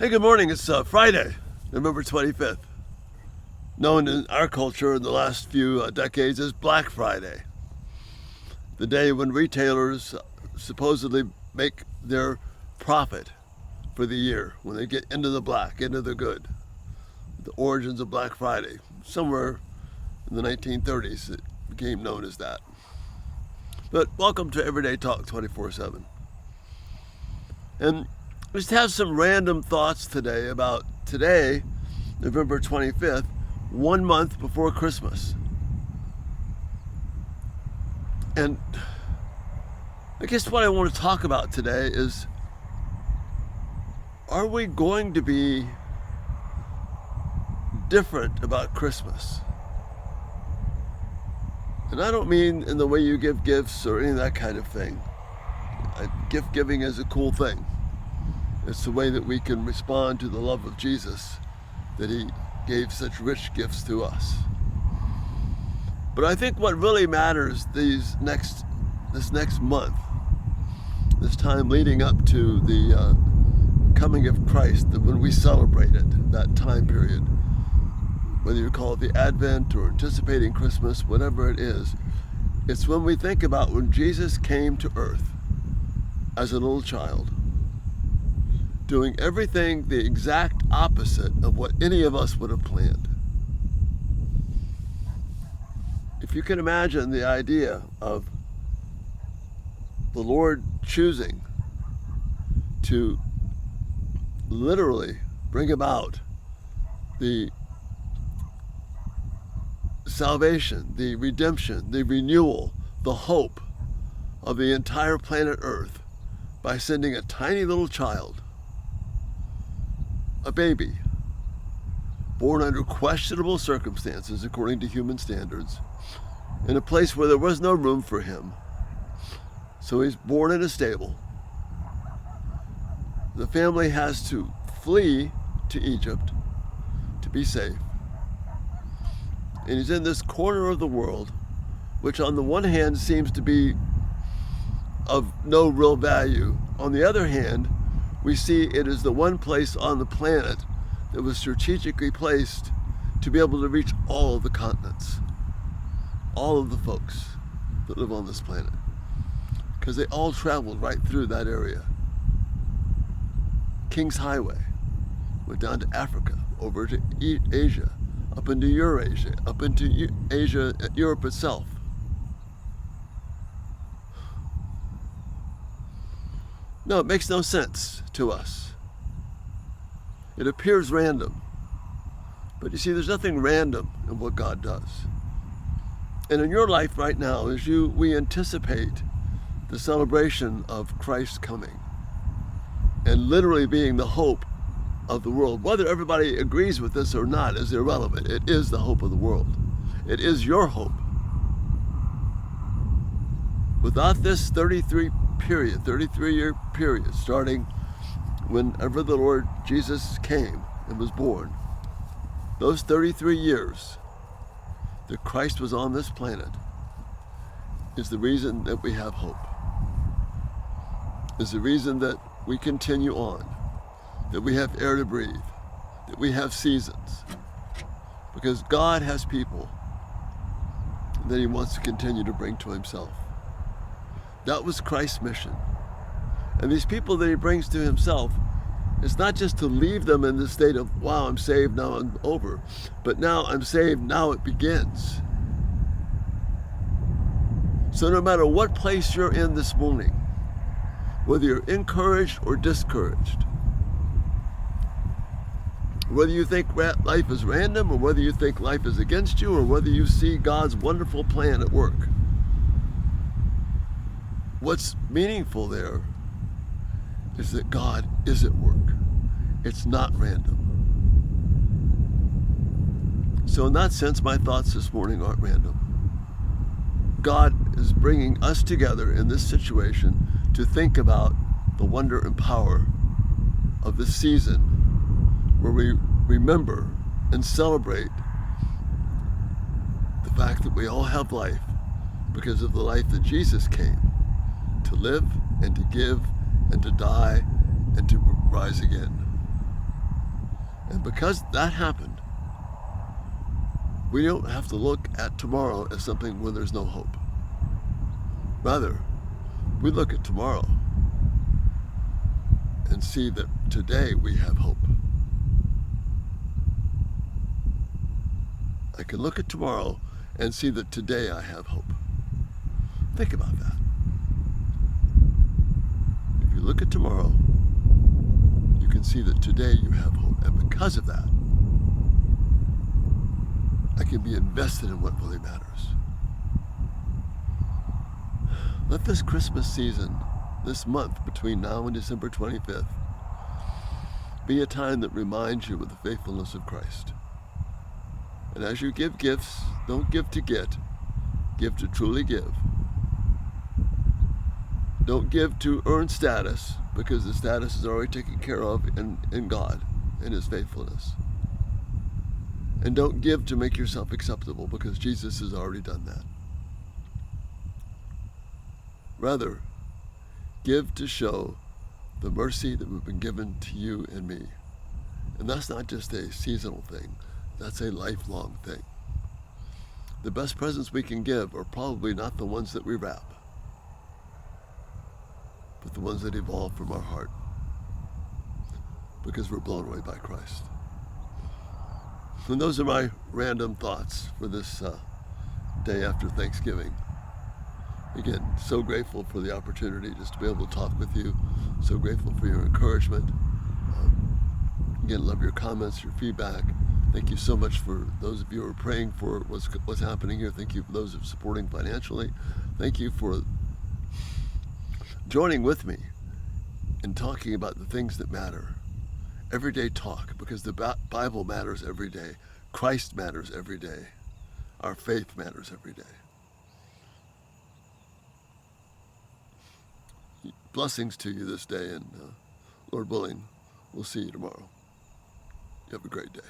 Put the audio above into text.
Hey, good morning. It's Friday, November 25th, known in our culture in the last few decades as Black Friday, the day when retailers supposedly make their profit for the year, when they get into the black, into the good. The origins of Black Friday, somewhere in the 1930s, it became known as that. But welcome to Everyday Talk 24/7. And just have some random thoughts today about today, November 25th, 1 month before Christmas. And I guess what I want to talk about today is, are we going to be different about Christmas? And I don't mean in the way you give gifts or any of that kind of thing. Gift giving is a cool thing. It's the way that we can respond to the love of Jesus, that he gave such rich gifts to us. But I think what really matters this next month, this time leading up to the coming of Christ, when we celebrate it, that time period, whether you call it the Advent or anticipating Christmas, whatever it is, it's when we think about when Jesus came to earth as a little child, doing everything the exact opposite of what any of us would have planned. If you can imagine the idea of the Lord choosing to literally bring about the salvation, the redemption, the renewal, the hope of the entire planet Earth by sending a tiny little child, a baby, born under questionable circumstances according to human standards, in a place where there was no room for him. So he's born in a stable. The family has to flee to Egypt to be safe. And he's in this corner of the world, which on the one hand seems to be of no real value. On the other hand, we see it is the one place on the planet that was strategically placed to be able to reach all of the continents, all of the folks that live on this planet, because they all traveled right through that area. King's Highway went down to Africa, over to Asia, up into Eurasia, up into Asia, Europe itself. No, it makes no sense to us. It appears random. But you see, there's nothing random in what God does. And in your life right now, as we anticipate the celebration of Christ's coming and literally being the hope of the world, whether everybody agrees with this or not is irrelevant. It is the hope of the world. It is your hope. Without this 33-year period, starting whenever the Lord Jesus came and was born, those 33 years that Christ was on this planet is the reason that we have hope, is the reason that we continue on, that we have air to breathe, that we have seasons, because God has people that he wants to continue to bring to himself. That was Christ's mission. And these people that he brings to himself, it's not just to leave them in this state of, wow, I'm saved, now I'm over. But now I'm saved, now it begins. So no matter what place you're in this morning, whether you're encouraged or discouraged, whether you think life is random, or whether you think life is against you, or whether you see God's wonderful plan at work, what's meaningful there is that God is at work. It's not random. So in that sense, my thoughts this morning aren't random. God is bringing us together in this situation to think about the wonder and power of this season where we remember and celebrate the fact that we all have life because of the life that Jesus came to live and to give and to die and to rise again. And because that happened, we don't have to look at tomorrow as something where there's no hope. Rather, we look at tomorrow and see that today we have hope. I can look at tomorrow and see that today I have hope. Think about that. If you look at tomorrow, you can see that today you have hope. And because of that, I can be invested in what really matters. Let this Christmas season, this month between now and December 25th, be a time that reminds you of the faithfulness of Christ. And as you give gifts, don't give to get, give to truly give. Don't give to earn status, because the status is already taken care of in God and His faithfulness. And don't give to make yourself acceptable, because Jesus has already done that. Rather, give to show the mercy that we've been given to you and me. And that's not just a seasonal thing, that's a lifelong thing. The best presents we can give are probably not the ones that we wrap, but the ones that evolve from our heart, because we're blown away by Christ. And those are my random thoughts for this day after Thanksgiving. Again, so grateful for the opportunity just to be able to talk with you. So grateful for your encouragement. Again, love your comments, your feedback. Thank you so much for those of you who are praying for what's happening here. Thank you for those who are supporting financially. Thank you for joining with me in talking about the things that matter. Everyday talk, because the Bible matters every day. Christ matters every day. Our faith matters every day. Blessings to you this day, and Lord willing, we'll see you tomorrow. You have a great day.